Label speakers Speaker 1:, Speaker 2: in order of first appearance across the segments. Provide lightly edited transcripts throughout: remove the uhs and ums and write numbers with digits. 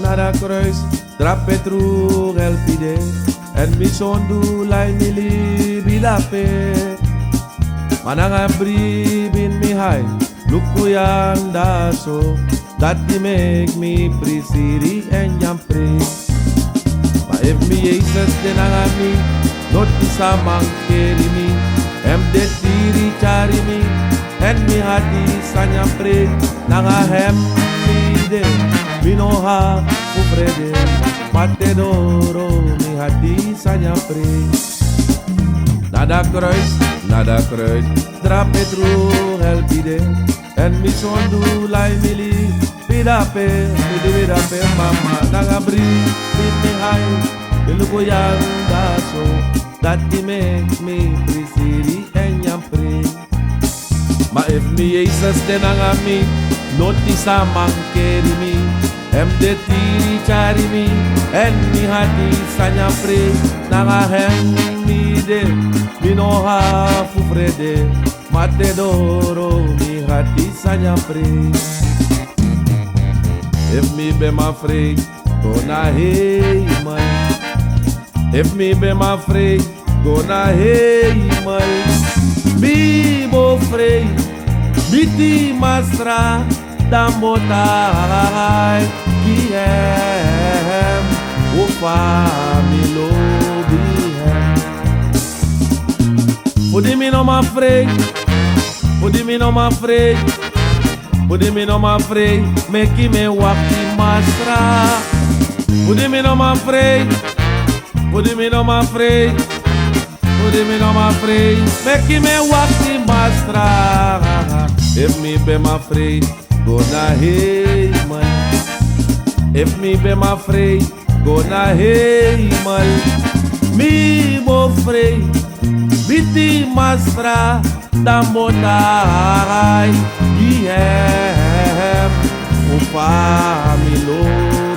Speaker 1: Nada kruis, drape trug elpide, en mi sondu lai mili bidape. Mananga bri bin mi hai, luku yang daso, that di make me prisiri en yampre. Ma if mi Jesus denanga mi, not bisa mangkeri mi, em de tiri cari mi, en mi hati sanyampre, nanga hem mi de. Mi no ha ufrede, matedoro, mi hati sanyampre. Nada kruis, drape trug elpide, en mi sondu lai mili bidape, bidape mama, nanga bri, mi hai, iluko yang daso, that di make me prisiri en yampre. Ma if mi Jesus denanga mi, notisa mangkeri mi, em de tiri cari mi, en mi hati sanyampre, nanga hem mi de, mi no ha fufrede, matedoro, mi hati sanyampre. If me be my free, gonna hey man. If me be my free, gonna hey man. Be mo free, biti masra, dambotai, kiem, o familo bihem. Pudi mi no ma free, pudi mi no ma free. Pudi mi no ma free, make me waki masra. Pudi mi no ma free, pudi mi no ma free, pudi mi no ma free, make me waki masra. If me be my free, gonna hey man. If me be my free, gonna hey man. Me mo free, biti masra, dambotai. Bihem, o familo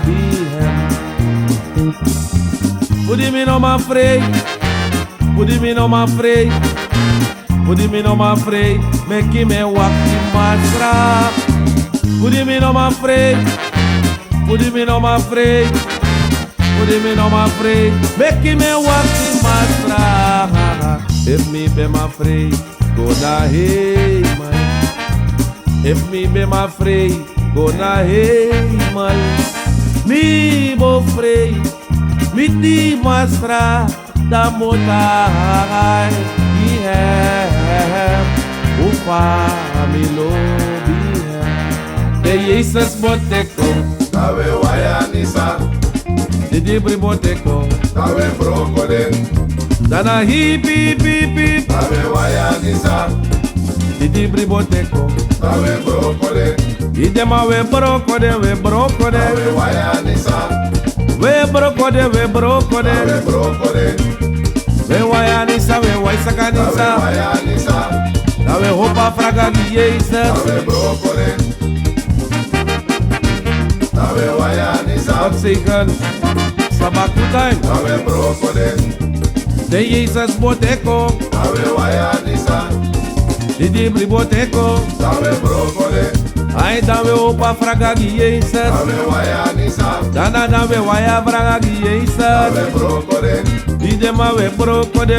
Speaker 1: bihem. Pudi mi no ma free, pudi mi no ma free, pudi mi no ma free, make me waki masra. Pudi mi no ma free, pudi mi no ma free, pudi mi no ma free, make me waki masra. If me be my free, gonna hey man. If me be my free, gonna hey man. Me mo free, me di mostra da motai bihem o familo bihem de Jesus boteko
Speaker 2: Tawe wayanisa,
Speaker 1: de dibri boteko
Speaker 2: tawe brokode,
Speaker 1: dana hipi pipi
Speaker 2: tawe wayanisa,
Speaker 1: de dibri boteko
Speaker 2: tawe brokode,
Speaker 1: idema we brokode
Speaker 2: tawe wayanisa,
Speaker 1: we brokode
Speaker 2: tawe brokode,
Speaker 1: we wayanisa we
Speaker 2: tawe
Speaker 1: waisakanisa
Speaker 2: wayanisa,
Speaker 1: dawe hopa fraga Jesus
Speaker 2: tawe brokode, tawe wayanisa,
Speaker 1: Opseken sabakutang
Speaker 2: tawe brokode,
Speaker 1: de Jesus boteko
Speaker 2: tawe wayanisa,
Speaker 1: de dibri boteko
Speaker 2: tawe brokode,
Speaker 1: ai dawe hopa fraga Jesus
Speaker 2: tawe wayanisa,
Speaker 1: dana dawe waya fraga Jesus
Speaker 2: tawe brokode,
Speaker 1: idema we brokode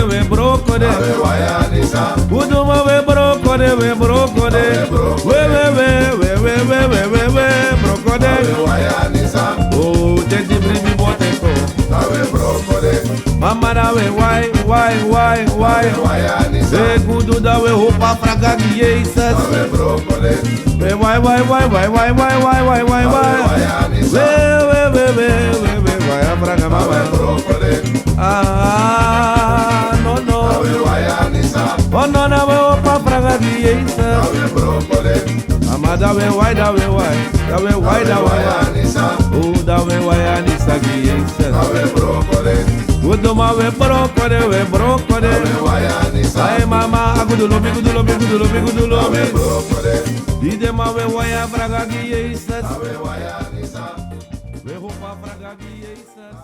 Speaker 2: tawe wayanisa,
Speaker 1: Uduma we brokode we brokode
Speaker 2: tawe wayanisa,
Speaker 1: Oh de dibri bi boteko
Speaker 2: tawe brokode,
Speaker 1: Mama dawe why
Speaker 2: tawe wayanisa,
Speaker 1: Ze kudu dawe hopa fraga Jesus
Speaker 2: tawe brokode,
Speaker 1: We why why fraga
Speaker 2: tawe
Speaker 1: mama
Speaker 2: brokode,
Speaker 1: no
Speaker 2: tawe wayanisa,
Speaker 1: Oh no na we hopa fraga Jesus
Speaker 2: tawe brokode,
Speaker 1: Mama dawe why
Speaker 2: tawe wayanisa,
Speaker 1: Oh dawe why anisa Jesus
Speaker 2: tawe brokode,
Speaker 1: Uduma we brokode
Speaker 2: tawe wayanisa,
Speaker 1: Ay mama agudulomi
Speaker 2: tawe brokode,
Speaker 1: Idema we waya fraga Jesus
Speaker 2: tawe wayanisa.
Speaker 1: We hopa fraga Jesus